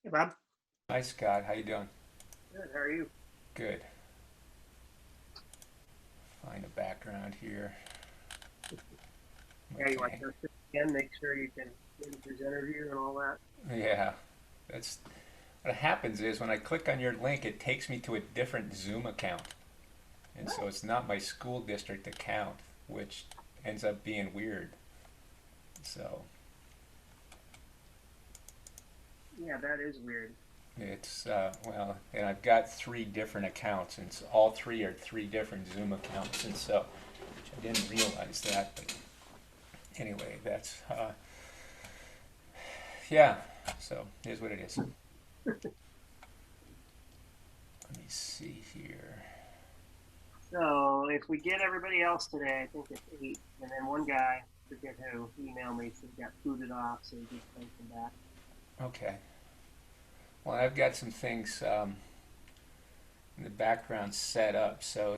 Hey, Bob. Hi Scott, how you doing? Good. How are you? Good. Find a background here. Yeah, you want Okay. to go through it again, make sure you can finish this interview and all that. Yeah. That's what happens is when I click on your link, it takes me to a different Zoom account. And so it's not my school district account, which ends up being weird. So Yeah, that is weird. it's, well, and I've got three different accounts, and all three are three different Zoom accounts. And so I didn't realize that. But anyway, yeah. So here's what it is. Let me see here. So if we get everybody else today, I think it's eight, and then one guy, forget who, emailed me, said he got booted off, so he just sent him back. Okay. Well, I've got some things in the background set up. So,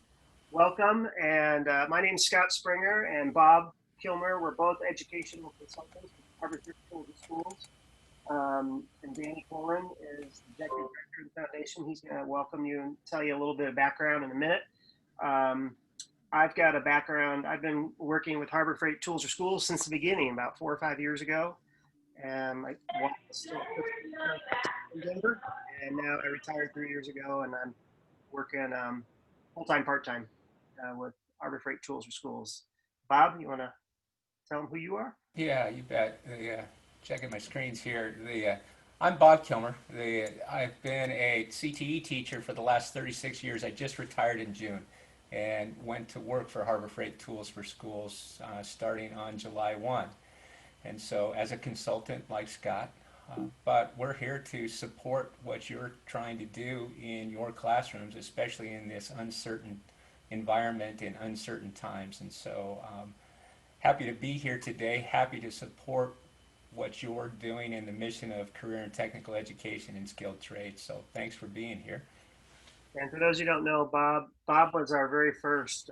Welcome, and my name's Scott Springer and Bob Kilmer. We're both educational consultants with Harvard Children's Schools. And Danny Coleman is the executive director of the foundation. He's going to welcome you and tell you a little bit of background in a minute. Um, I've got a background. I've been working with Harbor Freight Tools or Schools since the beginning, about 4 or 5 years ago. And I was still in Denver, and now I retired 3 years ago, and I'm working full time, part time with Harbor Freight Tools or Schools. Bob, you want to tell them who you are? yeah, you bet. Checking my screens here. I'm Bob Kilmer. I've been a CTE teacher for the last 36 years. I just retired in June and went to work for Harbor Freight Tools for Schools starting on July 1. And so, as a consultant like Scott, but we're here to support what you're trying to do in your classrooms, especially in this uncertain environment in uncertain times. And so, happy to be here today, happy to support what you're doing in the mission of career and technical education and skilled trades. So, thanks for being here. And for those who don't know, Bob was our very first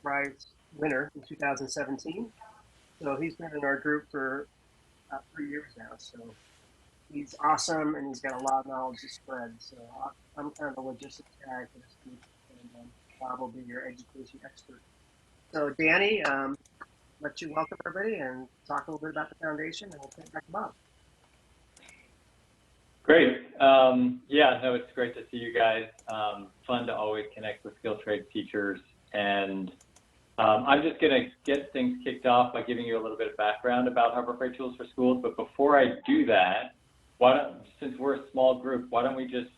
prize winner in 2017. So he's been in our group for about 3 years now. So he's awesome, and he's got a lot of knowledge to spread. So I'm kind of the logistics guy for this group, and Bob will be your education expert. So Danny, let you welcome everybody and talk a little bit about the foundation, and we'll turn it back to Bob. Great. Yeah, no, it's great to see you guys. Fun to always connect with skilled trades teachers. And I'm just going to get things kicked off by giving you a little bit of background about Harbor Freight Tools for Schools. But before I do that, since we're a small group, why don't we just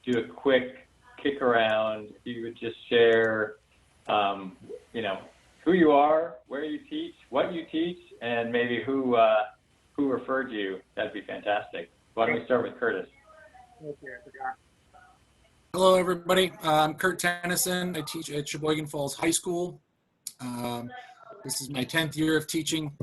do a quick kick around? If you would just share, you know, who you are, where you teach, what you teach, and maybe who referred you. That'd be fantastic. Why don't we start with Curtis? Okay, I forgot. Hello, everybody. I'm Kurt Tennyson. I teach at Sheboygan Falls High School. Um, this is my 10th year of teaching.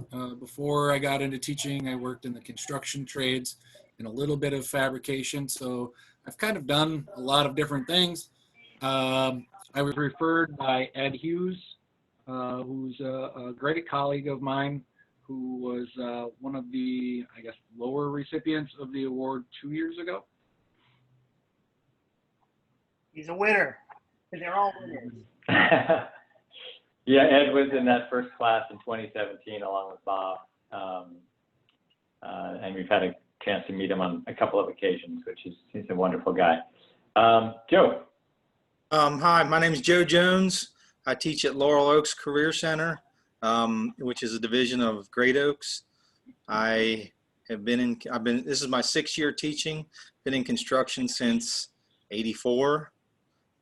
Before I got into teaching, I worked in the construction trades and a little bit of fabrication. So I've kind of done a lot of different things. I was referred by Ed Hughes, who's a great colleague of mine, who was one of the, I guess, lower recipients of the award 2 years ago. He's a winner. They're all winners. Yeah, Ed was in that first class in 2017 along with Bob. And we've had a chance to meet him on a couple of occasions, he's a wonderful guy. Joe. Hi, my name is Joe Jones. I teach at Laurel Oaks Career Center, which is a division of Great Oaks. This is my 6th year teaching, been in construction since '84.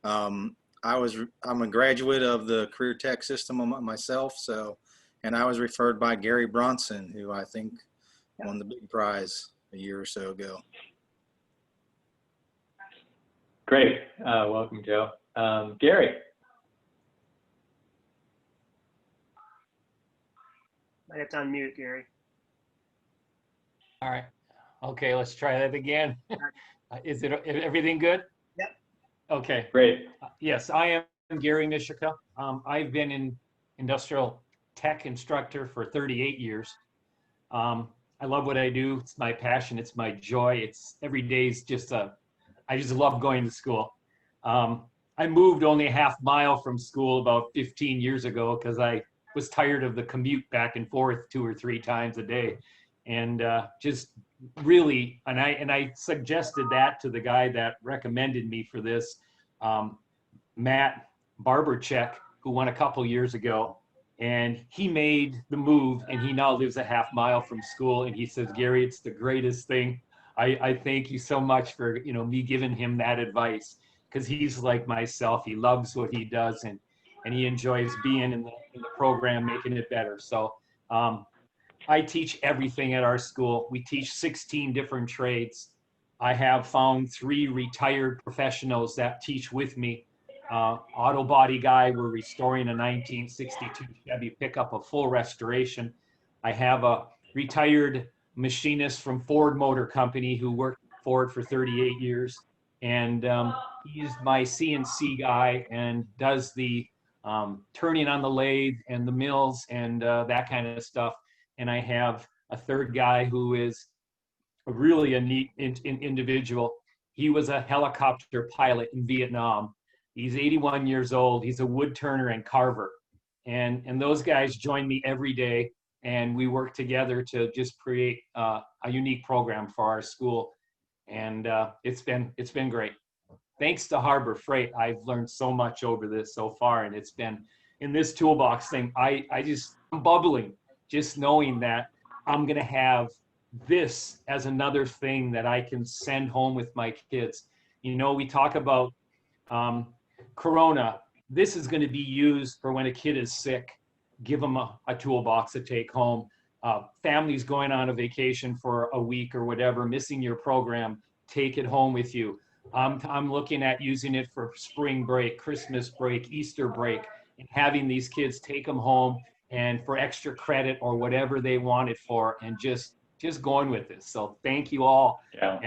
I'm a graduate of the career tech system myself. And I was referred by Gary Bronson, who I think won the big prize a year or so ago. Great. Welcome, Joe. Gary. Might have to unmute, Gary. All right. Okay, let's try that again. Is everything good? Yep. Okay. Great. Yes, I am Gary Mishika. I've been in industrial tech instructor for 38 years. I love what I do. It's my passion. It's my joy. It's every day's just I just love going to school. I moved only a half mile from school about 15 years ago because I was tired of the commute back and forth 2 or 3 times a day. And just really, and I suggested that to the guy that recommended me for this, Matt Barbercheck, who won a couple years ago. And he made the move, and he now lives a half mile from school. And he says, Gary, it's the greatest thing. I thank you so much for, you know, me giving him that advice, because he's like myself. He loves what he does, and he enjoys being in the program, making it better. So I teach everything at our school. We teach 16 different trades. I have found 3 retired professionals that teach with me. Auto body guy, we're restoring a 1962 Chevy pickup, a full restoration. I have a retired machinist from Ford Motor Company who worked at Ford for 38 years. And he's my CNC guy and does the turning on the lathe and the mills and that kind of stuff. And I have a third guy who is really a neat individual. He was a helicopter pilot in Vietnam. He's 81 years old. He's a wood turner and carver. And those guys join me every day, and we work together to just create a unique program for our school. And it's been great. Thanks to Harbor Freight, I've learned so much over this so far, and it's been in this toolbox thing. I'm bubbling just knowing that I'm gonna have this as another thing that I can send home with my kids. You know, we talk about Corona. This is going to be used for when a kid is sick. Give them a toolbox to take home. Families going on a vacation for a week or whatever, missing your program, take it home with you. I'm looking at using it for spring break, Christmas break, Easter break, and having these kids take them home and for extra credit or whatever they want it for, and just going with this. So thank you all. Yeah.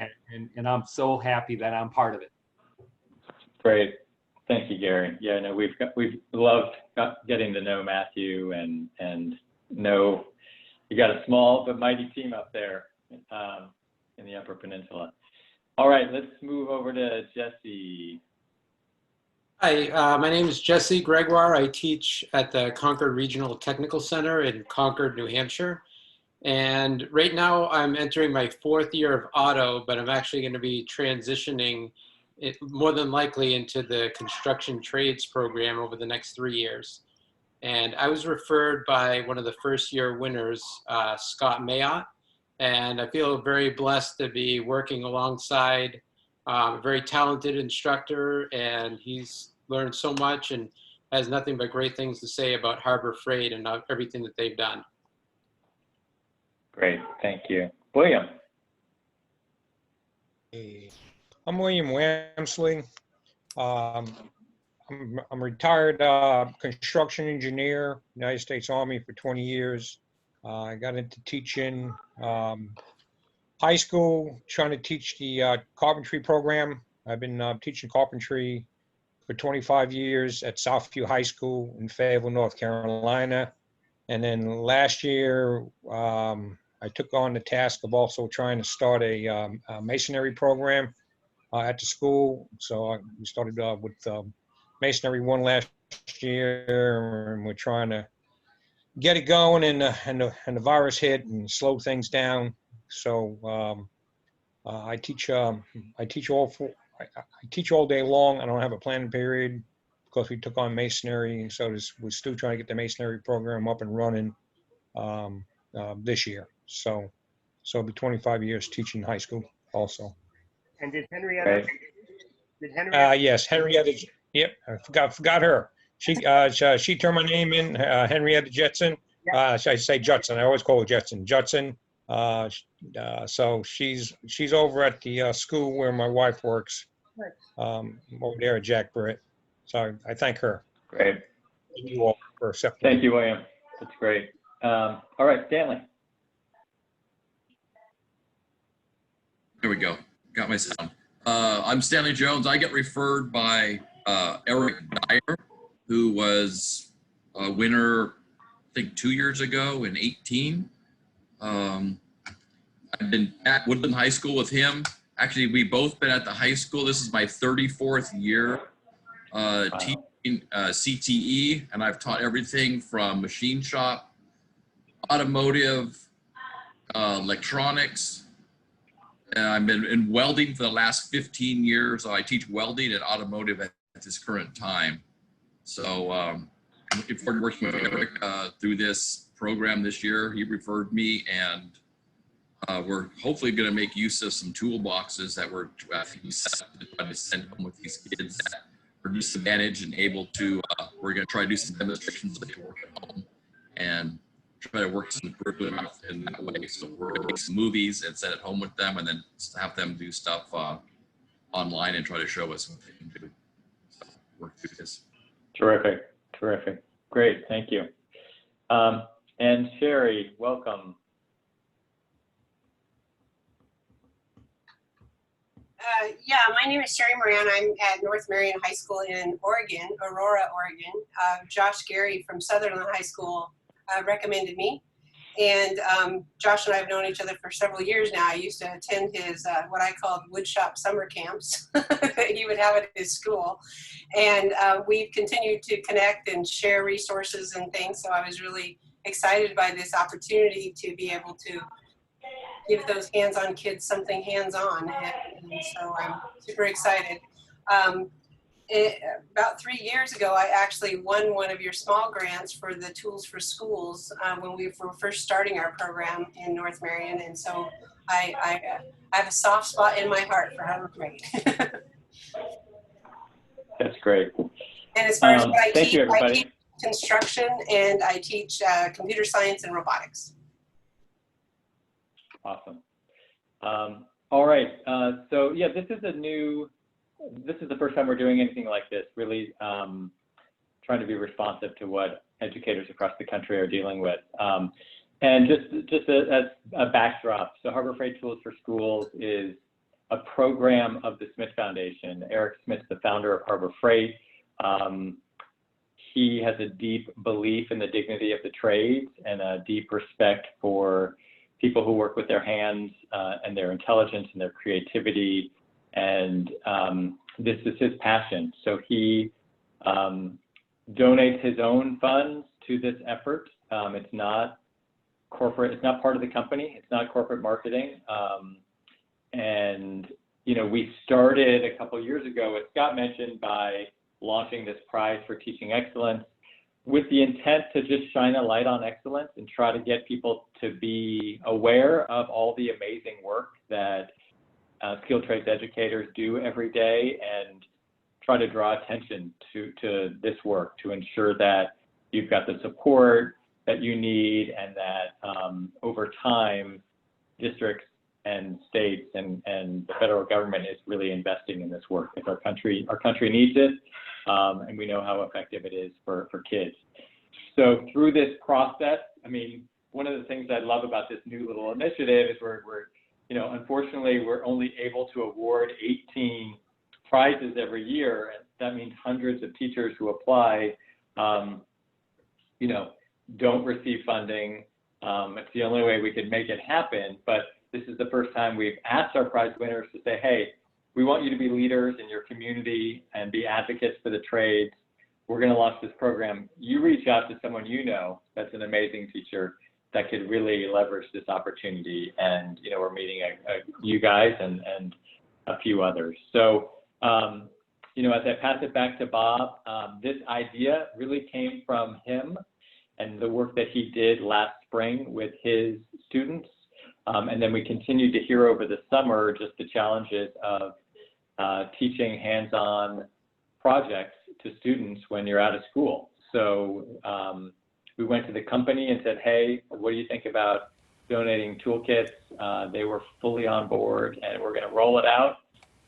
And I'm so happy that I'm part of it. Great. Thank you, Gary. Yeah, no, we've loved getting to know Matthew and know you got a small but mighty team up there in the Upper Peninsula. All right, let's move over to Jesse. Hi, my name is Jesse Gregoire. I teach at the Concord Regional Technical Center in Concord, New Hampshire. And right now I'm entering my 4th year of auto, but I'm actually going to be transitioning it more than likely into the construction trades program over the next 3 years. And I was referred by one of the first-year winners, Scott Mayotte, and I feel very blessed to be working alongside a very talented instructor, and he's learned so much and has nothing but great things to say about Harbor Freight and everything that they've done. Great, thank you. William. I'm William Wamsley. I'm a retired construction engineer, United States Army for 20 years. I got into teaching high school, trying to teach the carpentry program. I've been teaching carpentry for 25 years at Southview High School in Fayetteville, North Carolina. And then last year, I took on the task of also trying to start a masonry program at the school. So we started with Masonry 1 last year, and we're trying to get it going, and the virus hit and slowed things down. So I teach all day long. I don't have a planning period because we took on masonry, so we're still trying to get the masonry program up and running this year. So it'll be 25 years teaching high school also. And did Henrietta? Right. Did Henrietta? Yes, Henrietta. Yep, I forgot her. She turned my name in, Henrietta Jetson. I say Judson. I always call her Jetson. Judson. So she's over at the school where my wife works, over there at Jack Britt. So I thank her. Great. Thank you all for accepting. Thank you, William. That's great. All right, Stanley. There we go. Got my sound. I'm Stanley Jones. I get referred by Eric Dyer, who was a winner, I think 2 years ago in 18. I've been at Woodland High School with him. Actually, we both been at the high school. This is my 34th year teaching CTE, and I've taught everything from machine shop, automotive, electronics. And I've been in welding for the last 15 years. So I teach welding and automotive at this current time. So I'm looking forward to working with Eric through this program this year. He referred me, and we're hopefully going to make use of some toolboxes that we're trying to send home with these kids that are disadvantaged and able to, we're going to try to do some demonstrations so they can work at home and try to work some curriculum out in that way. So we're going to make some movies and set at home with them, and then have them do stuff online and try to show us what they can do. So work through this. Terrific, terrific. Great, thank you. And Sherry, welcome. Yeah, my name is Sherry Moran. I'm at North Marion High School in Oregon, Aurora, Oregon. Josh Gary from Sutherland High School recommended me. And Josh and I have known each other for several years now. I used to attend his, what I called woodshop summer camps that he would have at his school. And we've continued to connect and share resources and things. So I was really excited by this opportunity to be able to give those hands-on kids something hands-on. And so I'm super excited. About 3 years ago, I actually won one of your small grants for the Tools for Schools when we were first starting our program in North Marion. And so I have a soft spot in my heart for Harbor Freight. That's great. And as far as what I teach construction, and I teach computer science and robotics. Awesome. All right. So yeah, this is the first time we're doing anything like this, really trying to be responsive to what educators across the country are dealing with. And just as a backdrop, so Harbor Freight Tools for Schools is a program of the Smith Foundation. Eric Smith's the founder of Harbor Freight. He has a deep belief in the dignity of the trades and a deep respect for people who work with their hands and their intelligence and their creativity. And this is his passion. So he donates his own funds to this effort. It's not corporate, it's not part of the company, it's not corporate marketing. And, you know, we started a couple years ago, as Scott mentioned, by launching this prize for teaching excellence with the intent to just shine a light on excellence and try to get people to be aware of all the amazing work that skilled trades educators do every day, and try to draw attention to this work to ensure that you've got the support that you need, and that over time, districts and states and the federal government is really investing in this work. If our country needs it, and we know how effective it is for kids. So through this process, I mean, one of the things I love about this new little initiative is we're you know, unfortunately, we're only able to award 18 prizes every year. And that means hundreds of teachers who apply, you know, don't receive funding. It's the only way we could make it happen. But this is the first time we've asked our prize winners to say, hey, we want you to be leaders in your community and be advocates for the trades. We're going to launch this program. You reach out to someone you know that's an amazing teacher that could really leverage this opportunity. And, you know, we're meeting you guys and a few others. So, you know, as I pass it back to Bob, this idea really came from him and the work that he did last spring with his students. And then we continued to hear over the summer just the challenges of teaching hands-on projects to students when you're out of school. So we went to the company and said, hey, what do you think about donating toolkits? They were fully on board, and we're going to roll it out,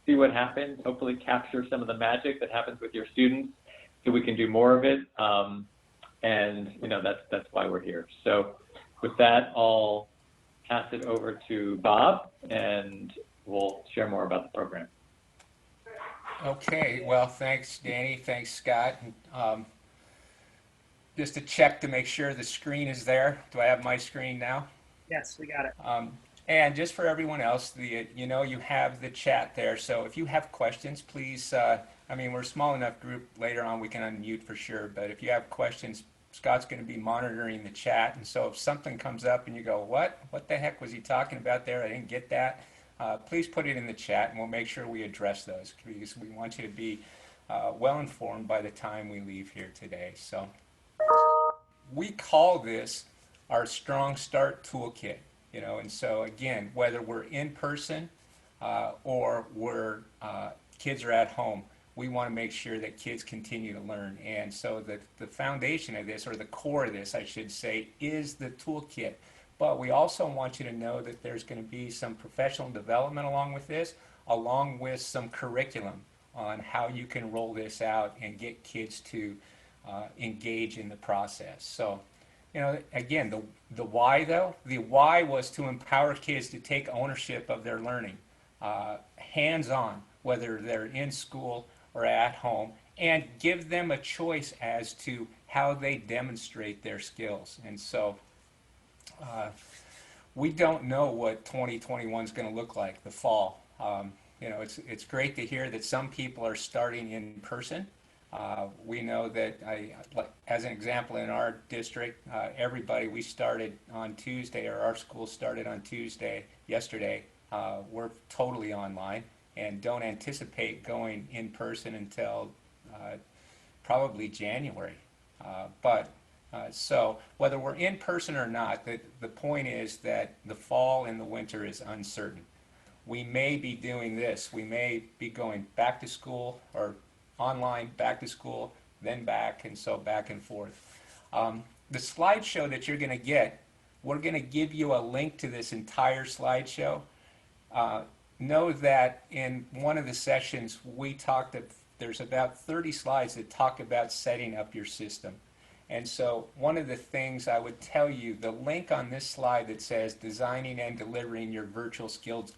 see what happens, hopefully capture some of the magic that happens with your students so we can do more of it. And, you know, that's why we're here. So with that, I'll pass it over to Bob, and we'll share more about the program. Okay, well, thanks, Danny. Thanks, Scott. Just to check to make sure the screen is there. Do I have my screen now? Yes, we got it. And just for everyone else, you have the chat there. So if you have questions, please, we're a small enough group. Later on, we can unmute for sure. But if you have questions, Scott's going to be monitoring the chat. And so if something comes up and you go, what the heck was he talking about there? I didn't get that. Please put it in the chat, and we'll make sure we address those, because we want you to be well informed by the time we leave here today. So we call this our Strong Start Toolkit. And so again, whether we're in person or kids are at home, we want to make sure that kids continue to learn. And so the foundation of this, or the core of this, I should say, is the toolkit. But we also want you to know that there's going to be some professional development along with this, along with some curriculum on how you can roll this out and get kids to engage in the process. So, again, the why though, the why was to empower kids to take ownership of their learning, hands-on, whether they're in school or at home, and give them a choice as to how they demonstrate their skills. And so we don't know what 2021 is going to look like, the fall. It's great to hear that some people are starting in person. We know that, as an example, in our district, we started on Tuesday, or our school started on Tuesday, yesterday. We're totally online and don't anticipate going in person until probably January. So whether we're in person or not, the point is that the fall and the winter is uncertain. We may be doing this. We may be going back to school, or online, back to school, then back, and so back and forth. The slideshow that you're going to get, we're going to give you a link to this entire slideshow. Know that in one of the sessions, there's about 30 slides that talk about setting up your system. And so one of the things I would tell you, the link on this slide that says designing and delivering your virtual skilled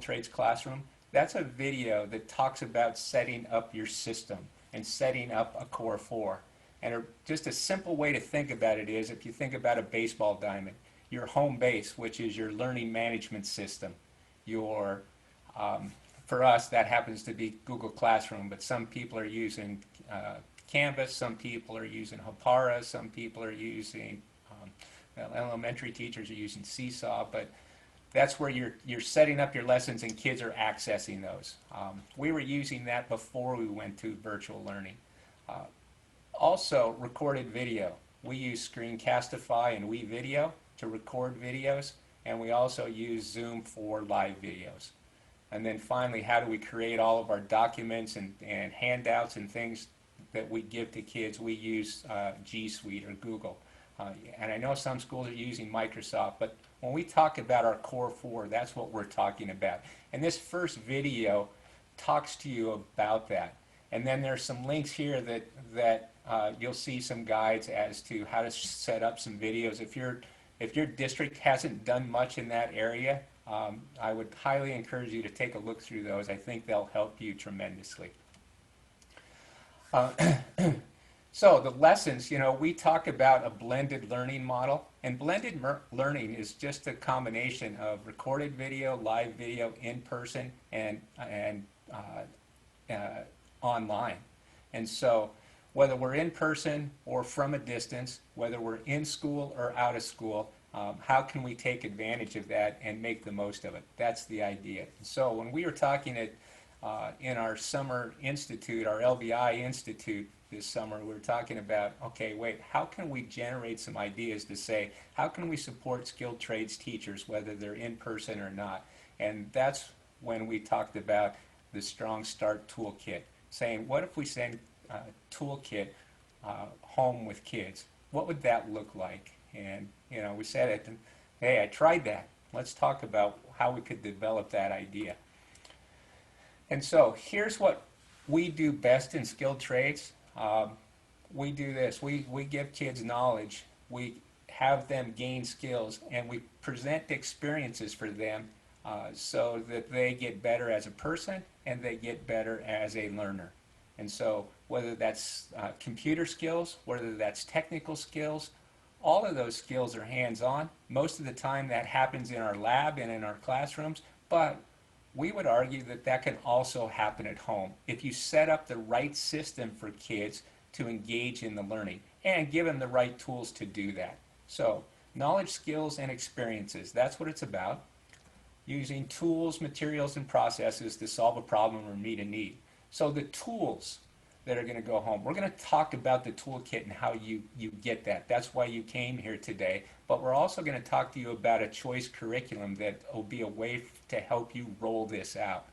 trades classroom, that's a video that talks about setting up your system and setting up a Core 4. And just a simple way to think about it is, if you think about a baseball diamond, your home base, which is your learning management system, for us, that happens to be Google Classroom, but some people are using Canvas, some people are using Hapara, some people are using, elementary teachers are using Seesaw, but that's where you're setting up your lessons and kids are accessing those. We were using that before we went to virtual learning. Also, recorded video. We use Screencastify and WeVideo to record videos, and we also use Zoom for live videos. And then finally, how do we create all of our documents and handouts and things that we give to kids? We use G Suite or Google. And I know some schools are using Microsoft, but when we talk about our Core 4, that's what we're talking about. And this first video talks to you about that. And then there's some links here that you'll see some guides as to how to set up some videos. If your district hasn't done much in that area, I would highly encourage you to take a look through those. I think they'll help you tremendously. So the lessons, we talk about a blended learning model, and blended learning is just a combination of recorded video, live video, in person, and online. And so whether we're in person or from a distance, whether we're in school or out of school, how can we take advantage of that and make the most of it? That's the idea. So when we were talking in our summer institute, our LVI institute this summer, we were talking about, okay, wait, how can we generate some ideas to say, how can we support skilled trades teachers, whether they're in person or not? And that's when we talked about the Strong Start Toolkit, saying, what if we send a toolkit home with kids? What would that look like? And, we said, hey, I tried that. Let's talk about how we could develop that idea. And so here's what we do best in skilled trades. We do this. We give kids knowledge. We have them gain skills, and we present experiences for them so that they get better as a person and they get better as a learner. And so whether that's computer skills, whether that's technical skills, All of those skills are hands-on. Most of the time that happens in our lab and in our classrooms, but we would argue that that can also happen at home if you set up the right system for kids to engage in the learning and give them the right tools to do that. So knowledge, skills, and experiences, that's what it's about. Using tools, materials, and processes to solve a problem or meet a need. So the tools that are going to go home, we're going to talk about the toolkit and how you get that. That's why you came here today. But we're also going to talk to you about a choice curriculum that will be a way to help you roll this out.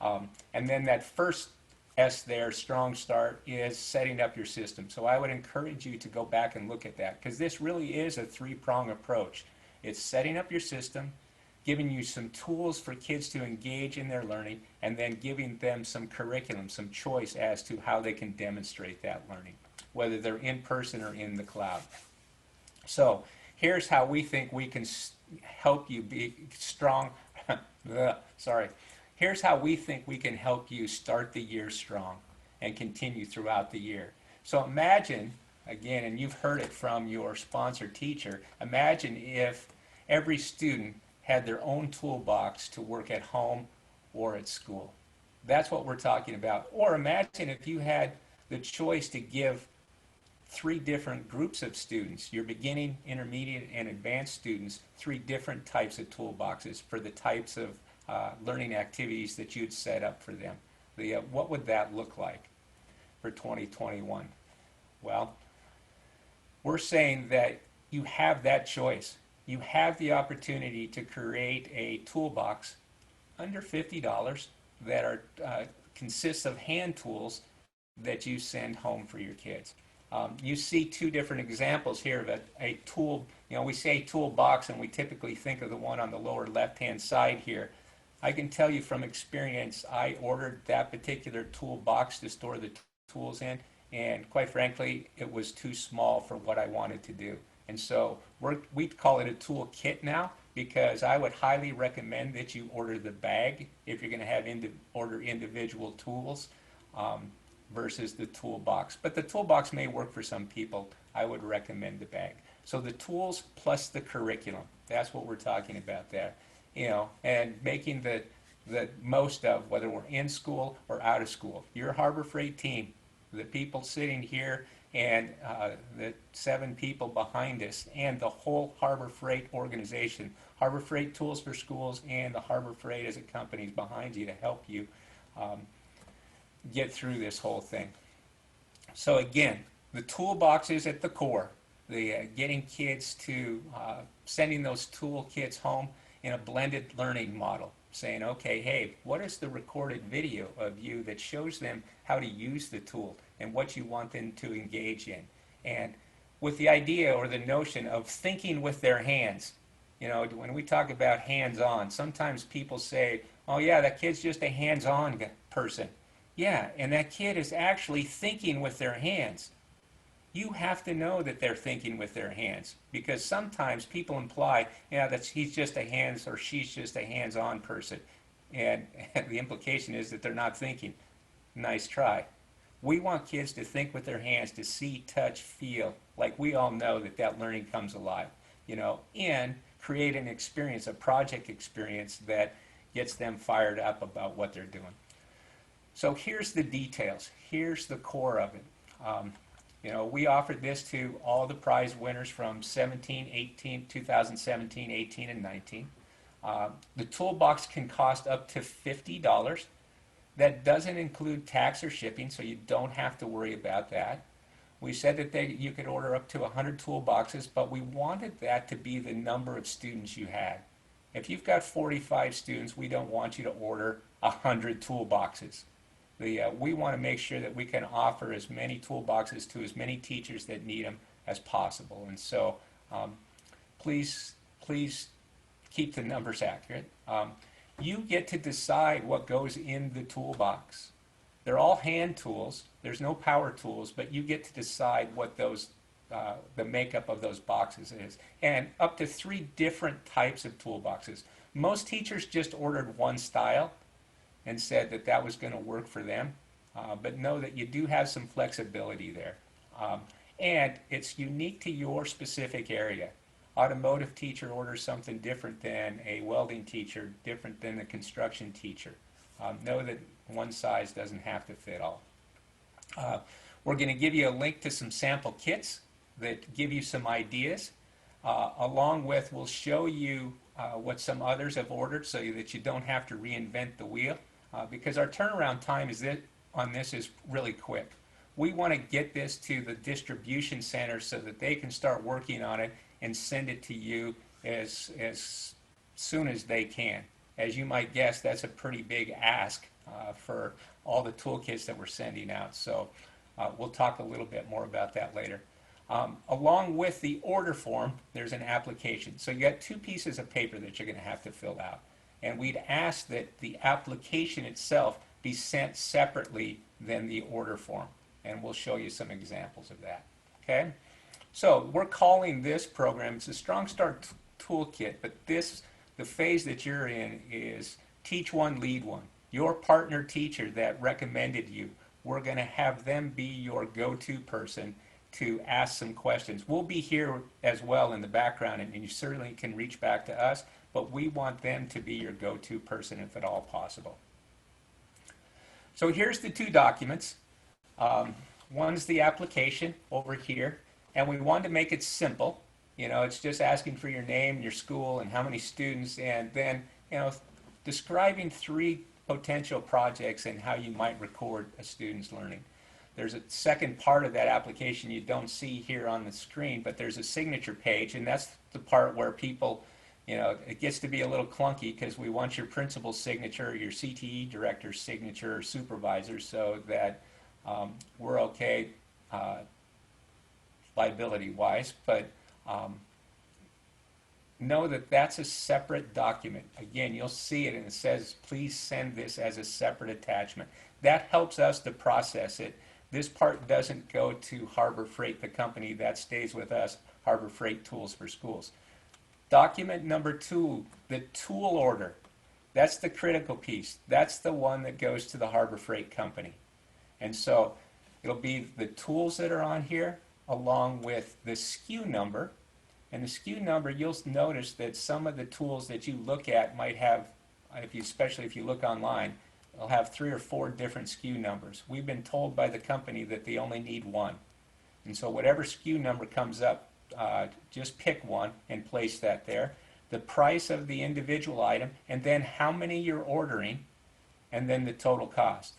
And then that first S there, strong start, is setting up your system. So I would encourage you to go back and look at that, because this really is a three-prong approach. It's setting up your system, giving you some tools for kids to engage in their learning, and then giving them some curriculum, some choice as to how they can demonstrate that learning, whether they're in person or in the cloud. So here's how we think we can help you be strong. Here's how we think we can help you start the year strong and continue throughout the year. So imagine, again, and you've heard it from your sponsor teacher, imagine if every student had their own toolbox to work at home or at school. That's what we're talking about. Or imagine if you had the choice to give 3 different groups of students, your beginning, intermediate, and advanced students, 3 different types of toolboxes for the types of learning activities that you'd set up for them. What would that look like for 2021? Well, we're saying that you have that choice. You have the opportunity to create a toolbox under $50 that are consists of hand tools that you send home for your kids. You see 2 different examples here of a tool. We say toolbox and we typically think of the one on the lower left-hand side here. I can tell you from experience, I ordered that particular toolbox to store the tools in, and quite frankly, it was too small for what I wanted to do. And so we call it a tool kit now, because I would highly recommend that you order the bag if you're going to have order individual tools versus the toolbox. But the toolbox may work for some people. I would recommend the bag. So the tools plus the curriculum, that's what we're talking about there. And making the most of whether we're in school or out of school. Your Harbor Freight team, the people sitting here, and the 7 people behind us, and the whole Harbor Freight organization, Harbor Freight Tools for Schools, and the Harbor Freight as a company is behind you to help you get through this whole thing. So again, the toolbox is at the core. The getting kids to sending those tool kits home in a blended learning model, saying, okay, hey, what is the recorded video of you that shows them how to use the tool and what you want them to engage in? And with the idea or the notion of thinking with their hands. When we talk about hands-on, sometimes people say, oh yeah, that kid's just a hands-on person. Yeah, and that kid is actually thinking with their hands. You have to know that they're thinking with their hands, because sometimes people imply, that he's just a hands or she's just a hands-on person. And the implication is that they're not thinking. Nice try. We want kids to think with their hands, to see, touch, feel, like we all know that learning comes alive, and create an experience, a project experience that gets them fired up about what they're doing. So here's the details. Here's the core of it. We offered this to all the prize winners from 2017, 18, and 19. The toolbox can cost up to $50. That doesn't include tax or shipping, so you don't have to worry about that. We said that you could order up to 100 toolboxes, but we wanted that to be the number of students you had. If you've got 45 students, we don't want you to order 100 toolboxes. We want to make sure that we can offer as many toolboxes to as many teachers that need them as possible. And so please keep the numbers accurate. You get to decide what goes in the toolbox. They're all hand tools. There's no power tools, but you get to decide what those the makeup of those boxes is. And up to 3 different types of toolboxes. Most teachers just ordered one style and said that that was going to work for them. But know that you do have some flexibility there. And it's unique to your specific area. Automotive teacher orders something different than a welding teacher, different than a construction teacher. Know that one size doesn't have to fit all. We're going to give you a link to some sample kits that give you some ideas. Along with, we'll show you what some others have ordered so that you don't have to reinvent the wheel. Because our turnaround time on this is really quick. We want to get this to the distribution center so that they can start working on it and send it to you as soon as they can. As you might guess, that's a pretty big ask for all the toolkits that we're sending out. So we'll talk a little bit more about that later. Along with the order form, there's an application. So you got two pieces of paper that you're going to have to fill out. And we'd ask that the application itself be sent separately than the order form. And we'll show you some examples of that. Okay? So we're calling this program, it's a Strong Start Toolkit, but the phase that you're in is Teach One, Lead One. Your partner teacher that recommended you, we're going to have them be your go-to person to ask some questions. We'll be here as well in the background, and you certainly can reach back to us, but we want them to be your go-to person if at all possible. So here's the two documents. One's the application over here, and we wanted to make it simple. You know, it's just asking for your name, your school, and how many students, and then, you know, describing 3 potential projects and how you might record a student's learning. There's a second part of that application you don't see here on the screen, but there's a signature page, and that's the part where people, you know, it gets to be a little clunky because we want your principal's signature, your CTE director's signature, or supervisor, so that we're okay liability-wise, but know that that's a separate document. Again, you'll see it and it says, please send this as a separate attachment. That helps us to process it. This part doesn't go to Harbor Freight, the company. That stays with us, Harbor Freight Tools for Schools. Document number 2, the tool order. That's the critical piece. That's the one that goes to the Harbor Freight company. And so it'll be the tools that are on here along with the SKU number. And the SKU number, you'll notice that some of the tools that you look at might have, especially if you look online, they'll have 3 or 4 different SKU numbers. We've been told by the company that they only need 1. And so whatever SKU number comes up, just pick one and place that there. The price of the individual item, and then how many you're ordering, and then the total cost.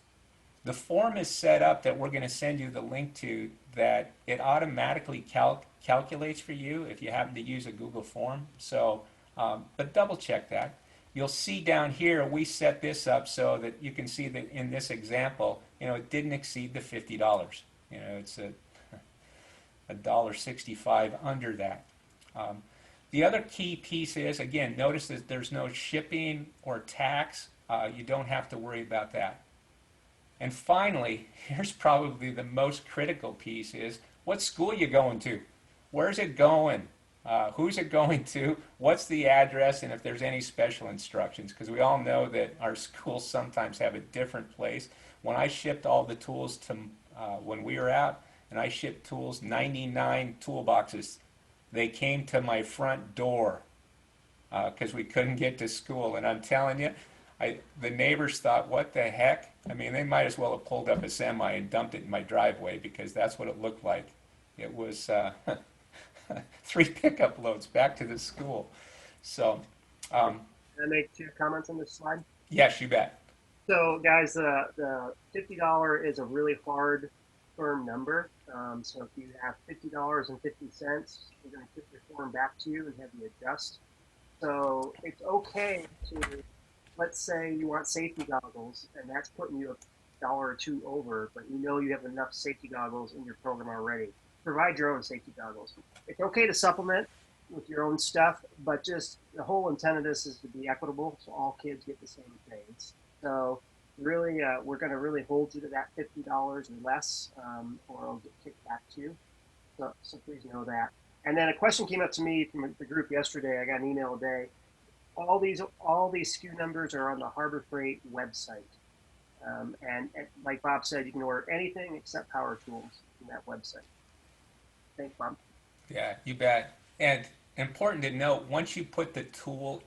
The form is set up that we're going to send you the link to, that it automatically calculates for you if you happen to use a Google form. So, but double check that. You'll see down here we set this up so that you can see that in this example, you know, it didn't exceed the $50. You know, it's a $1.65 under that. The other key piece is, again, notice that there's no shipping or tax. You don't have to worry about that. And finally, here's probably the most critical piece is, what school you going to? Where's it going? Who's it going to? What's the address? And if there's any special instructions, because we all know that our schools sometimes have a different place. When I shipped all the tools to, when we were out, and I shipped tools, 99 toolboxes, they came to my front door because we couldn't get to school. And I'm telling you, the neighbors thought, what the heck? I mean, they might as well have pulled up a semi and dumped it in my driveway, because that's what it looked like. It was 3 pickup loads back to the school. So, Can I make 2 comments on this slide? Yes, you bet. So, guys, the $50 is a really hard, firm number. So if you have $50.50, we're going to put your form back to you and have you adjust. So it's okay to, let's say you want safety goggles, and that's putting you $1 or $2 over, but you know you have enough safety goggles in your program already. Provide your own safety goggles. It's okay to supplement with your own stuff, but just the whole intent of this is to be equitable, so all kids get the same things. So really, we're going to really hold you to that $50 or less, or it'll get kicked back to you. So please know that. And then a question came up to me from the group yesterday. I got an email today. All these SKU numbers are on the Harbor Freight website. And like Bob said, you can order anything except power tools from that website. Thanks, Bob. Yeah, you bet. And important to note, once you put the tool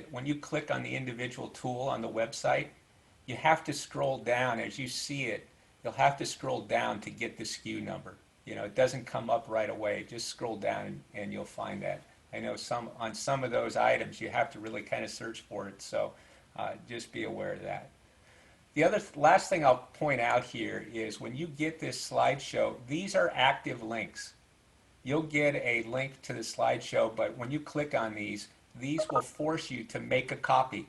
when you click on the individual tool on the website, you have to scroll down as you see it. You'll have to scroll down to get the SKU number. It doesn't come up right away. Just scroll down and you'll find that. I know on some of those items, you have to really kind of search for it. So just be aware of that. The last thing I'll point out here is when you get this slideshow, these are active links. You'll get a link to the slideshow, but when you click on these will force you to make a copy.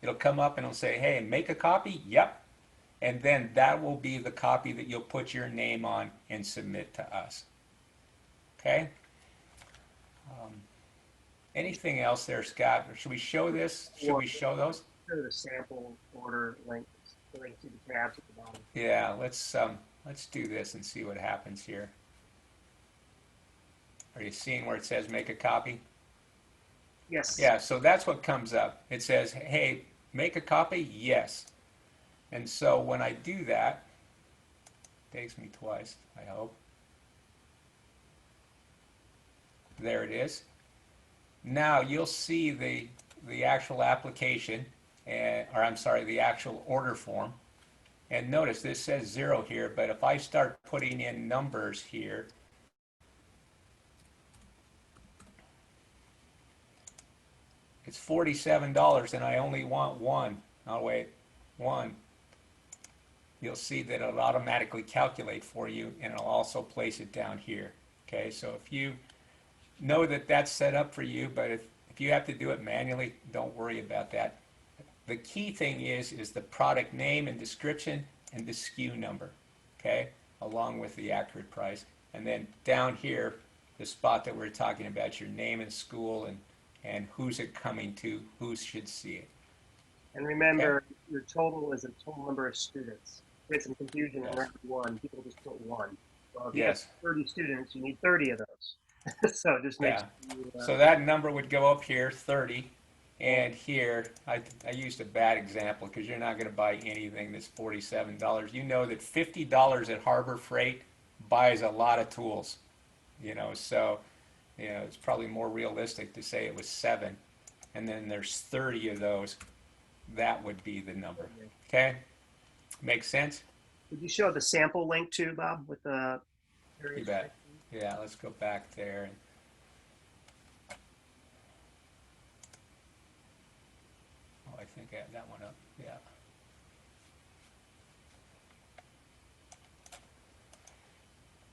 It'll come up and it'll say, hey, make a copy? Yep. And then that will be the copy that you'll put your name on and submit to us. Okay? Anything else there, Scott? Or should we show this? Should we show those? Show the sample order links, the link to the tabs at the bottom. Yeah, let's do this and see what happens here. Are you seeing where it says make a copy? Yes. Yeah, so that's what comes up. It says, hey, make a copy? Yes. And so when I do that, it takes me twice, I hope. There it is. Now you'll see the actual application, or I'm sorry, the actual order form. And notice this says 0 here, but if I start putting in numbers here, it's $47 and I only want one. Oh wait, one. You'll see that it'll automatically calculate for you and it'll also place it down here. Okay, so if you know that that's set up for you, but if you have to do it manually, don't worry about that. The key thing is the product name and description and the SKU number, okay, along with the accurate price. And then down here, the spot that we're talking about, your name and school and who's it coming to, who should see it. And remember, your total is a total number of students. There's some confusion around one. People just put one. Well, if you have 30 students, you need 30 of those. So just make sure you, So that number would go up here, 30. And here, I used a bad example because you're not going to buy anything that's $47. You know that $50 at Harbor Freight buys a lot of tools. So it's probably more realistic to say it was 7. And then there's 30 of those. That would be the number. Okay? Makes sense? Would you show the sample link too, Bob, with the... You bet. Yeah, let's go back there. I think I have that one up. Yeah.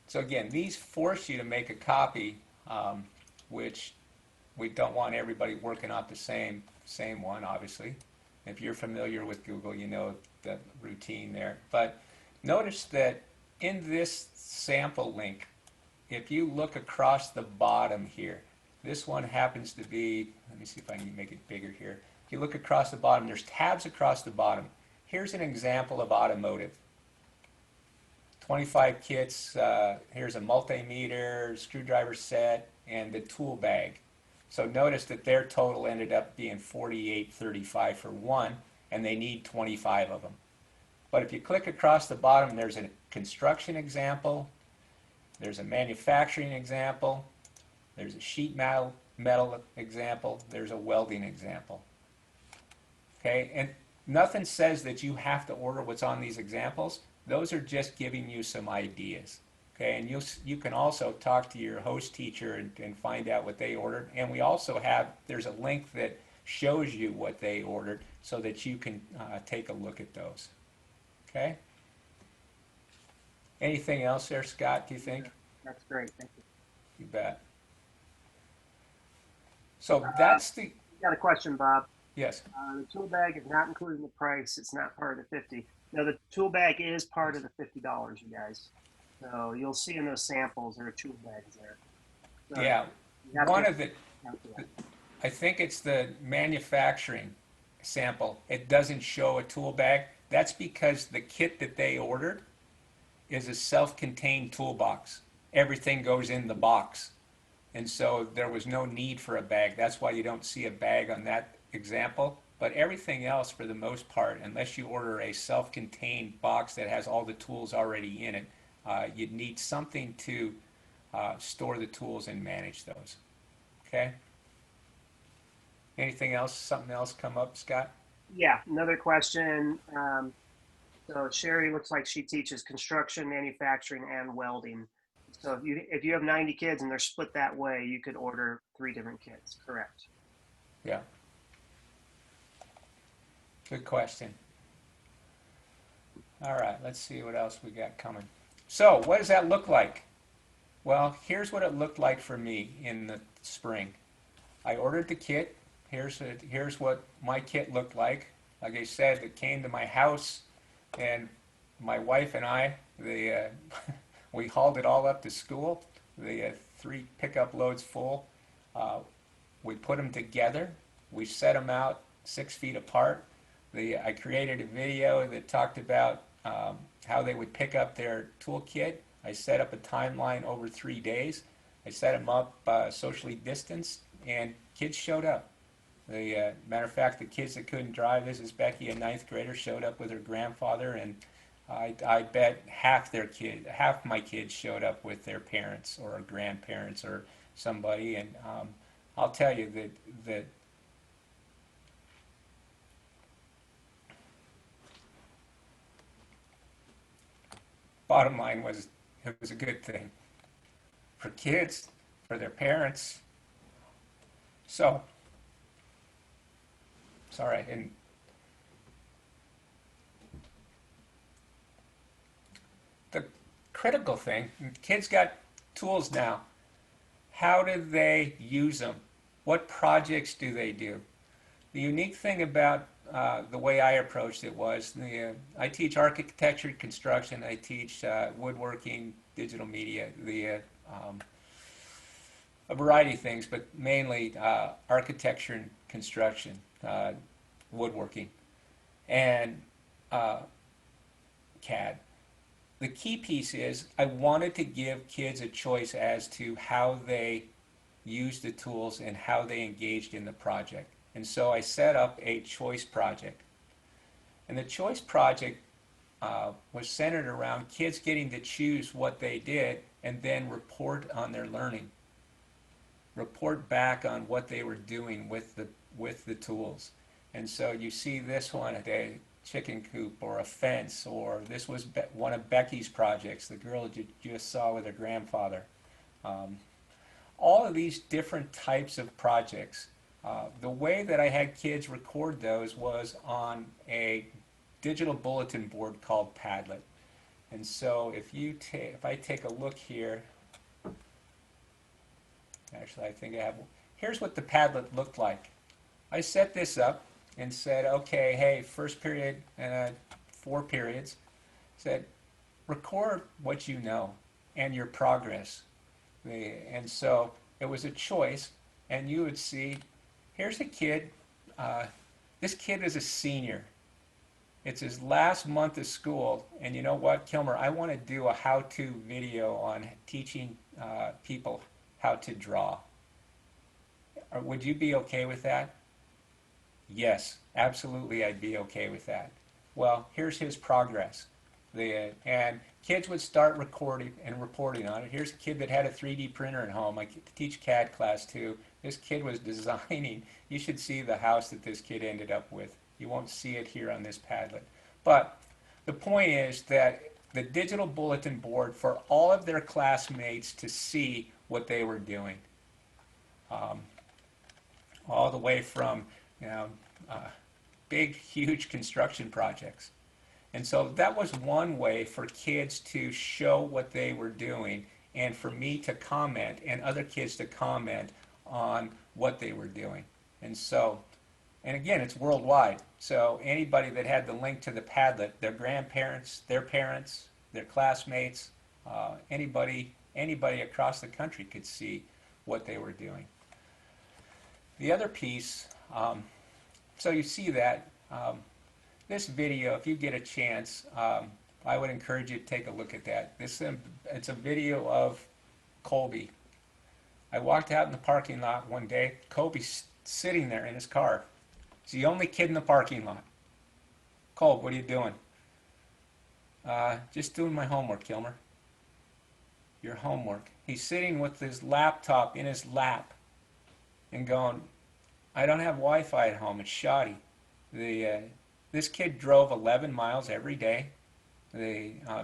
So again, these force you to make a copy, which we don't want everybody working off the same one, obviously. If you're familiar with Google, you know the routine there. But notice that in this sample link, if you look across the bottom here, this one happens to be, let me see if I can make it bigger here. If you look across the bottom, there's tabs across the bottom. Here's an example of automotive. 25 kits, here's a multimeter, screwdriver set, and the tool bag. So notice that their total ended up being $48.35 for one, and they need 25 of them. But if you click across the bottom, there's a construction example, there's a manufacturing example, there's a sheet metal example, there's a welding example. Okay, and nothing says that you have to order what's on these examples. Those are just giving you some ideas. Okay, and you can also talk to your host teacher and find out what they ordered. And we also there's a link that shows you what they ordered so that you can take a look at those. Okay? Anything else there, Scott, do you think? That's great. Thank you. You bet. So that's the... Got a question, Bob. Yes. The tool bag is not included in the price. It's not part of the 50. No, the tool bag is part of the $50, you guys. So you'll see in those samples there are tool bags there. So yeah. One of the, I think it's the manufacturing sample. It doesn't show a tool bag. That's because the kit that they ordered is a self-contained toolbox. Everything goes in the box. And so there was no need for a bag. That's why you don't see a bag on that example. But everything else, for the most part, unless you order a self-contained box that has all the tools already in it, you'd need something to store the tools and manage those. Okay? Anything else, something else come up, Scott? Yeah, another question. So Sherry looks like she teaches construction, manufacturing, and welding. So if you have 90 kids and they're split that way, you could order 3 different kits, correct? Yeah. Good question. All right, let's see what else we got coming. So what does that look like? Well, here's what it looked like for me in the spring. I ordered the kit. Here's what my kit looked like. Like I said, it came to my house, and my wife and I, we hauled it all up to school. The 3 pickup loads full. We put them together. We set them out 6 feet apart. I created a video that talked about how they would pick up their toolkit. I set up a timeline over 3 days. I set them up socially distanced, and kids showed up. Matter of fact, the kids that couldn't drive, this is Becky, a 9th grader, showed up with her grandfather, and I bet half my kids showed up with their parents or grandparents or somebody. And I'll tell you that bottom line was, it was a good thing for kids, for their parents. So, sorry, and the critical thing, kids got tools now. How do they use them? What projects do they do? The unique thing about the way I approached it was, I teach architecture, construction, I teach woodworking, digital media, a variety of things, but mainly architecture and construction, woodworking, and CAD. The key piece is I wanted to give kids a choice as to how they used the tools and how they engaged in the project. And so I set up a choice project. And the choice project was centered around kids getting to choose what they did and then report on their learning. Report back on what they were doing with the tools. And so you see this one at a chicken coop or a fence, or this was one of Becky's projects, the girl you just saw with her grandfather. All of these different types of projects. The way that I had kids record those was on a digital bulletin board called Padlet. And so if I take a look here, actually I think I have, here's what the Padlet looked like. I set this up and said, okay, hey, first period, 4 periods, said, record what you know and your progress. And so it was a choice, and you would see, here's a kid, this kid is a senior. It's his last month of school, and you know what, Kilmer, I want to do a how-to video on teaching people how to draw. Would you be okay with that? Yes, absolutely, I'd be okay with that. Well, here's his progress. And kids would start recording and reporting on it. Here's a kid that had a 3D printer at home. I teach CAD class too. This kid was designing. You should see the house that this kid ended up with. You won't see it here on this Padlet. But the point is that the digital bulletin board for all of their classmates to see what they were doing. All the way from big, huge construction projects. And so that was one way for kids to show what they were doing, and for me to comment and other kids to comment on what they were doing. And so, and again, it's worldwide. So anybody that had the link to the Padlet, their grandparents, their parents, their classmates, anybody across the country could see what they were doing. The other piece, so you see that. This video, if you get a chance, I would encourage you to take a look at that. It's a video of Colby. I walked out in the parking lot one day. Colby's sitting there in his car. He's the only kid in the parking lot. Colby, what are you doing? Just doing my homework, Kilmer. your homework. He's sitting with his laptop in his lap and going, I don't have Wi-Fi at home, it's shoddy. This kid drove 11 miles every day.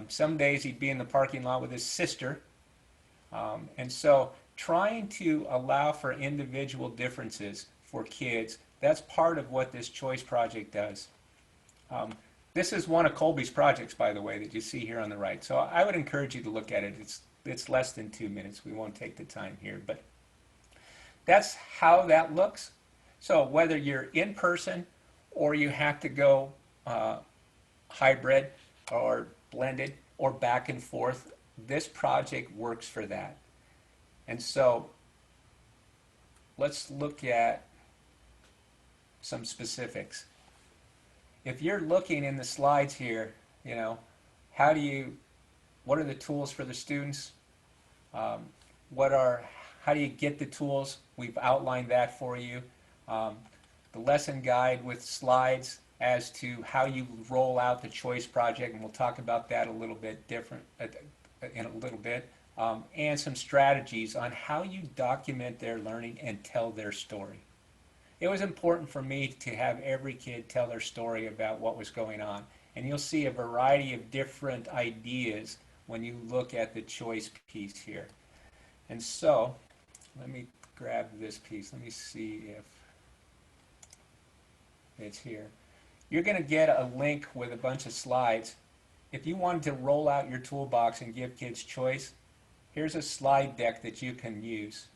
Some days he'd be in the parking lot with his sister. And so trying to allow for individual differences for kids, that's part of what this choice project does. This is one of Colby's projects, by the way, that you see here on the right. So I would encourage you to look at it. It's less than 2 minutes. We won't take the time here, but that's how that looks. So whether you're in person or you have to go hybrid or blended or back and forth, this project works for that. And so let's look at some specifics. If you're looking in the slides here, you know, what are the tools for the students? How do you get the tools? We've outlined that for you. The lesson guide with slides as to how you roll out the choice project, and we'll talk about that a little bit different in a little bit, and some strategies on how you document their learning and tell their story. It was important for me to have every kid tell their story about what was going on, and you'll see a variety of different ideas when you look at the choice piece here. And so, let me grab this piece. Let me see if it's here. You're going to get a link with a bunch of slides. If you wanted to roll out your toolbox and give kids choice, here's a slide deck that you can use.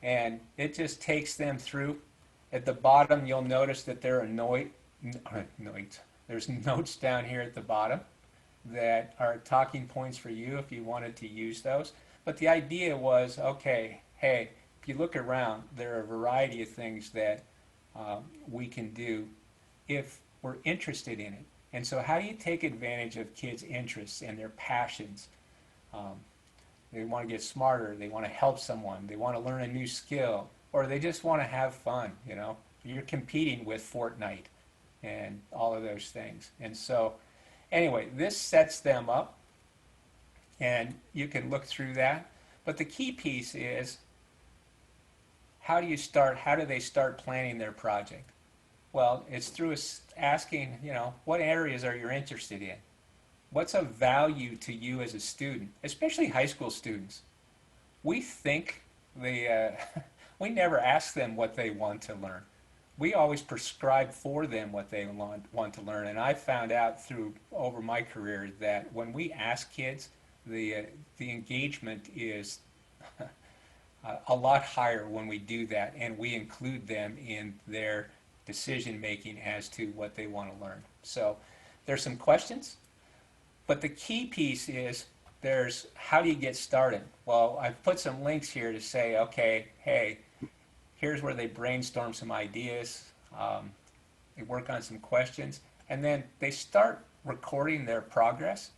And it just takes them through. At the bottom, you'll notice that there are there's notes down here at the bottom that are talking points for you if you wanted to use those. But the idea was, okay, hey, if you look around, there are a variety of things that we can do if we're interested in it. And so how do you take advantage of kids' interests and their passions? They want to get smarter, they want to help someone, they want to learn a new skill, or they just want to have fun, you know. You're competing with Fortnite and all of those things. And so anyway, this sets them up, and you can look through that. But the key piece is, how do they start planning their project? Well, it's through asking, you know, what areas are you interested in? What's of value to you as a student, especially high school students? We think we never ask them what they want to learn. We always prescribe for them what they want to learn. And I found out over my career that when we ask kids, the engagement is a lot higher when we do that, and we include them in their decision making as to what they want to learn. So there's some questions, but the key piece is how do you get started? Well, I've put some links here to say, okay, hey, here's where they brainstorm some ideas, they work on some questions, and then they start recording their progress.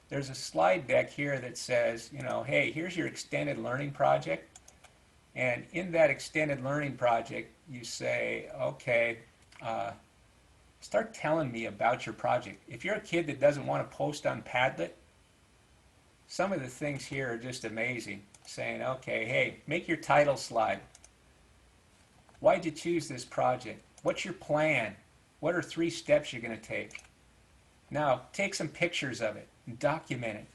There's a slide deck here that says, you know, hey, here's your extended learning project. And in that extended learning project, you say, okay, start telling me about your project. If you're a kid that doesn't want to post on Padlet, some of the things here are just amazing. Saying, okay, hey, make your title slide. Why'd you choose this project? What's your plan? What are 3 steps you're going to take? Now, take some pictures of it and document it.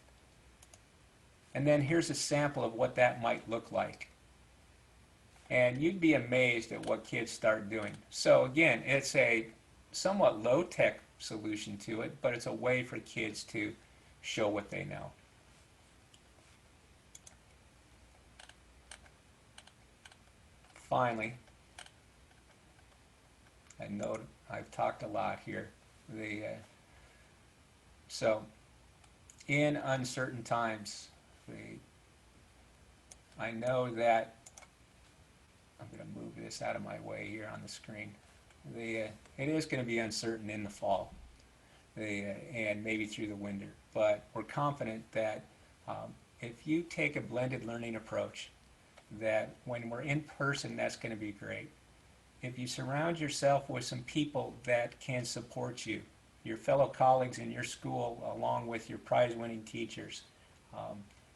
And then here's a sample of what that might look like. And you'd be amazed at what kids start doing. So again, it's a somewhat low-tech solution to it, but it's a way for kids to show what they know. Finally, I know I've talked a lot here. So, in uncertain times, I know that I'm going to move this out of my way here on the screen. It is going to be uncertain in the fall and maybe through the winter, but we're confident that if you take a blended learning approach, that when we're in person, that's going to be great. If you surround yourself with some people that can support you, your fellow colleagues in your school, along with your prize-winning teachers,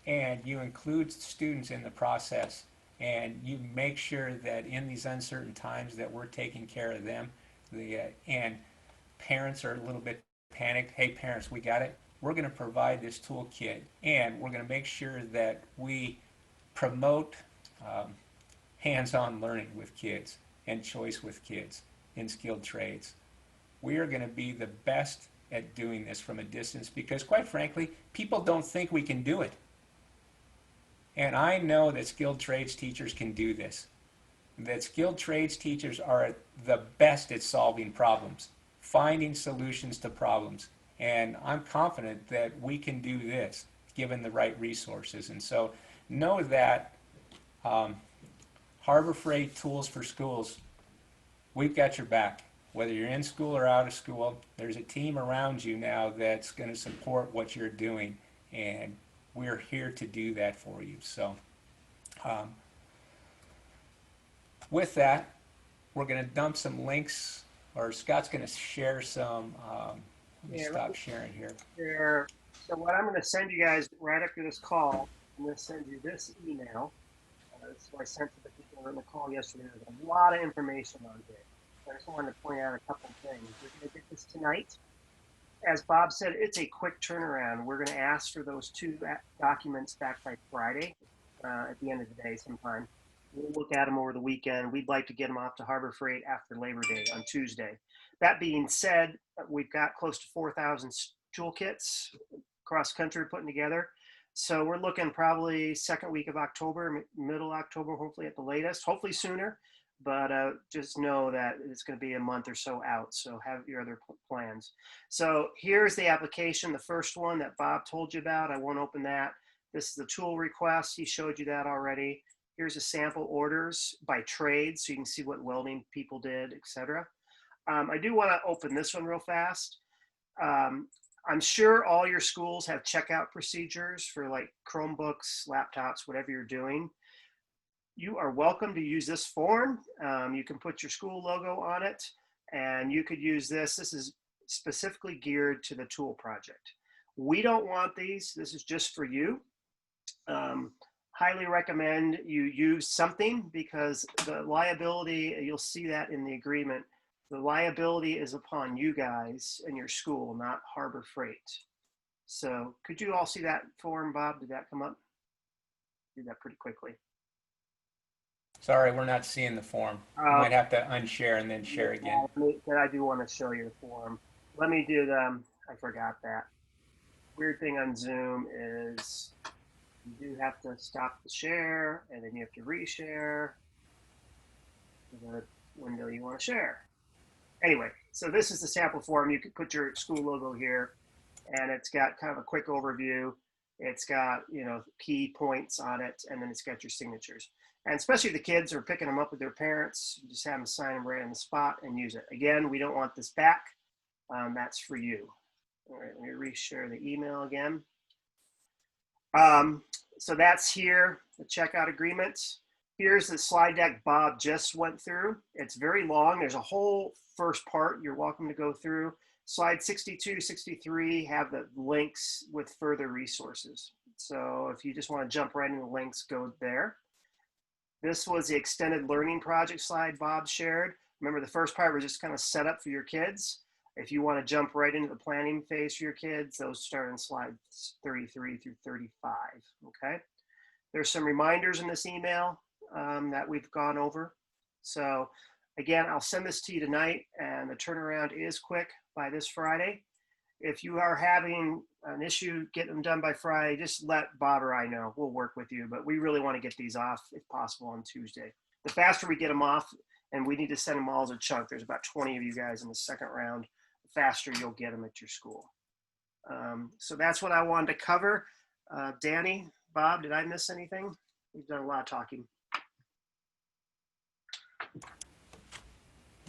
and you include students in the process, and you make sure that in these uncertain times that we're taking care of them. And parents are a little bit panicked. Hey, parents, we got it. We're going to provide this toolkit, and we're going to make sure that we promote hands-on learning with kids and choice with kids in skilled trades. We are going to be the best at doing this from a distance because, quite frankly, people don't think we can do it. And I know that skilled trades teachers can do this. That skilled trades teachers are the best at solving problems, finding solutions to problems. And I'm confident that we can do this given the right resources. And so know that Harbor Freight Tools for Schools, we've got your back. Whether you're in school or out of school, there's a team around you now that's going to support what you're doing. And we're here to do that for you. So with that, we're going to dump some links, or Scott's going to share some. Let me stop sharing here. So what I'm going to send you guys right after this call, I'm going to send you this email. This is what I sent to the people who were on the call yesterday. There's a lot of information on here. I just wanted to point out a couple of things. We're going to get this tonight. As Bob said, it's a quick turnaround. We're going to ask for those 2 documents back by Friday at the end of the day sometime. We'll look at them over the weekend. We'd like to get them off to Harbor Freight after Labor Day on Tuesday. That being said, we've got close to 4,000 toolkits across the country putting together. So we're looking probably second week of October, middle October, hopefully at the latest, hopefully sooner. But just know that it's going to be a month or so out. So have your other plans. So here's the application, the first one that Bob told you about. I won't open that. This is the tool request. He showed you that already. Here's a sample orders by trade, so you can see what welding people did, etc. I do want to open this one real fast. I'm sure all your schools have checkout procedures for like Chromebooks, laptops, whatever you're doing. You are welcome to use this form. You can put your school logo on it, and you could use this. This is specifically geared to the tool project. We don't want these. This is just for you. Highly recommend you use something, because the liability, you'll see that in the agreement, the liability is upon you guys and your school, not Harbor Freight. So could you all see that form, Bob? Did that come up? Did that pretty quickly. Sorry, we're not seeing the form. You might have to unshare and then share again. I do want to show you the form. Let me do the, I forgot that. Weird thing on Zoom is you do have to stop the share, and then you have to reshare the window you want to share. Anyway, so this is the sample form. You could put your school logo here, and it's got kind of a quick overview. It's got, key points on it, and then it's got your signatures. And especially the kids are picking them up with their parents, you just have them sign them right on the spot and use it. Again, we don't want this back. That's for you. All right, let me reshare the email again. So that's here, the checkout agreement. Here's the slide deck Bob just went through. It's very long. There's a whole first part you're welcome to go through. Slide 62, 63 have the links with further resources. So if you just want to jump right into the links, go there. This was the extended learning project slide Bob shared. Remember, the first part was just kind of set up for your kids. If you want to jump right into the planning phase for your kids, those start in slides 33 through 35, okay? There's some reminders in this email that we've gone over. So again, I'll send this to you tonight, and the turnaround is quick by this Friday. If you are having an issue getting them done by Friday, just let Bob or I know. We'll work with you, but we really want to get these off, if possible, on Tuesday. The faster we get them off, and we need to send them all as a chunk. There's about 20 of you guys in the second round. The faster you'll get them at your school. So that's what I wanted to cover. Danny, Bob, did I miss anything? We've done a lot of talking.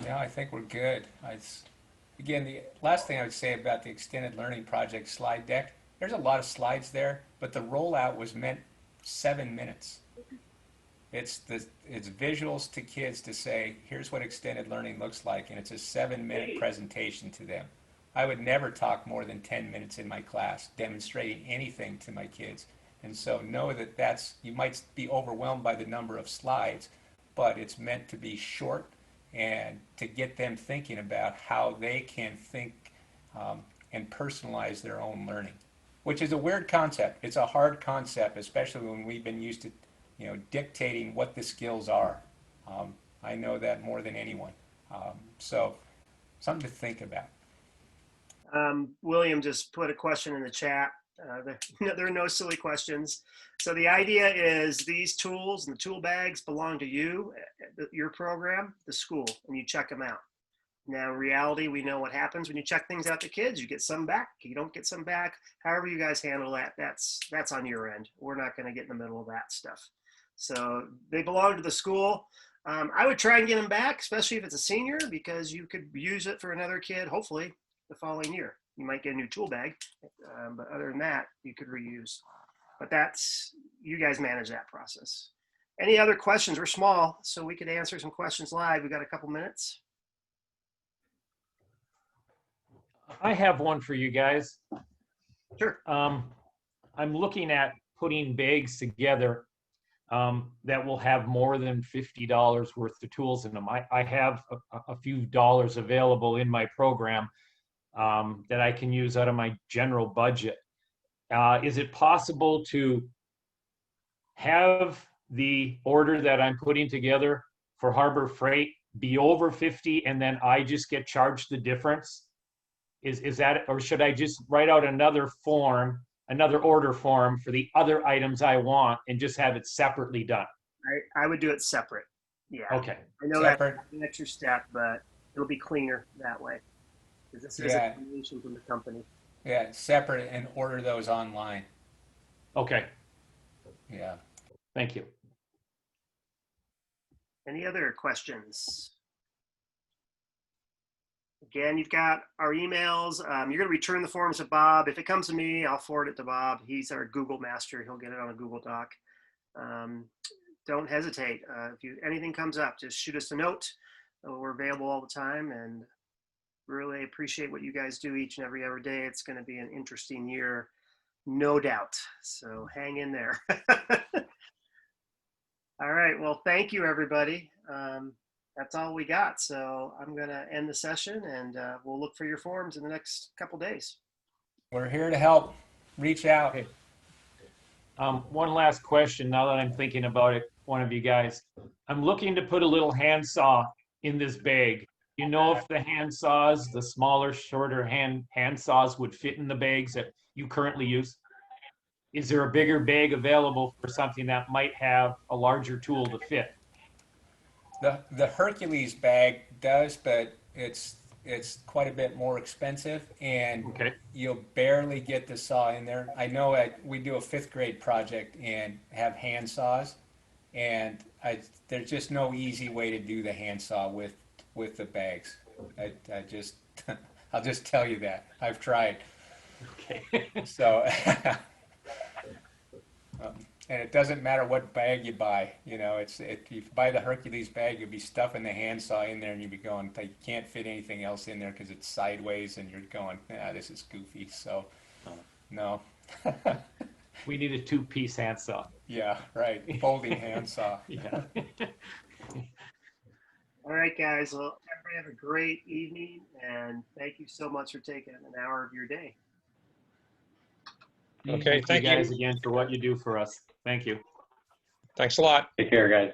No, I think we're good. Again, the last thing I would say about the extended learning project slide deck, there's a lot of slides there, but the rollout was meant 7 minutes. It's visuals to kids to say, here's what extended learning looks like, and it's a 7-minute presentation to them. I would never talk more than 10 minutes in my class demonstrating anything to my kids. And so know that you might be overwhelmed by the number of slides, but it's meant to be short and to get them thinking about how they can think and personalize their own learning, which is a weird concept. It's a hard concept, especially when we've been used to, dictating what the skills are. I know that more than anyone. So something to think about. William just put a question in the chat. There are no silly questions. So the idea is these tools and the tool bags belong to you, your program, the school, and you check them out. Now, in reality, we know what happens when you check things out to kids. You get some back, you don't get some back. However you guys handle that, that's on your end. We're not going to get in the middle of that stuff. So they belong to the school. I would try and get them back, especially if it's a senior, because you could use it for another kid, hopefully, the following year. You might get a new tool bag, but other than that, you could reuse. But you guys manage that process. Any other questions? We're small, so we could answer some questions live. We got a couple minutes. I have one for you guys. Sure. I'm looking at putting bags together that will have more than $50 worth of tools in them. I have a few dollars available in my program that I can use out of my general budget. Is it possible to have the order that I'm putting together for Harbor Freight be over 50 and then I just get charged the difference? Is that, or should I just write out another form, another order form for the other items I want and just have it separately done? I would do it separate. Yeah. Okay. I know that's an extra step, but it'll be cleaner that way. Because this is a information from the company. Yeah, separate and order those online. Okay. Yeah. Thank you. Any other questions? Again, you've got our emails. You're going to return the forms to Bob. If it comes to me, I'll forward it to Bob. He's our Google master. He'll get it on a Google Doc. Don't hesitate. If anything comes up, just shoot us a note. We're available all the time, and really appreciate what you guys do each and every other day. It's going to be an interesting year, no doubt. So hang in there. All right. Well, thank you, everybody. That's all we got. So I'm going to end the session, and we'll look for your forms in the next couple days. We're here to help. Reach out. Okay. One last question now that I'm thinking about it, one of you guys. I'm looking to put a little handsaw in this bag. You know if the handsaws, the smaller, shorter hand saws would fit in the bags that you currently use? Is there a bigger bag available for something that might have a larger tool to fit? The Hercules bag does, but it's quite a bit more expensive, and you'll barely get the saw in there. I know we do a 5th grade project and have hand saws, and there's just no easy way to do the hand saw with the bags. I'll just tell you that. I've tried. Okay. So, and it doesn't matter what bag you buy. If you buy the Hercules bag, you'll be stuffing the handsaw in there, and you'll be going, you can't fit anything else in there because it's sideways, and you're going, this is goofy. So, no. We need a 2-piece handsaw. Yeah, right. Folding handsaw. Yeah. All right, guys. Well, everybody have a great evening, and thank you so much for taking an hour of your day. Okay, thank you guys again for what you do for us. Thank you. Thanks a lot. Take care, guys.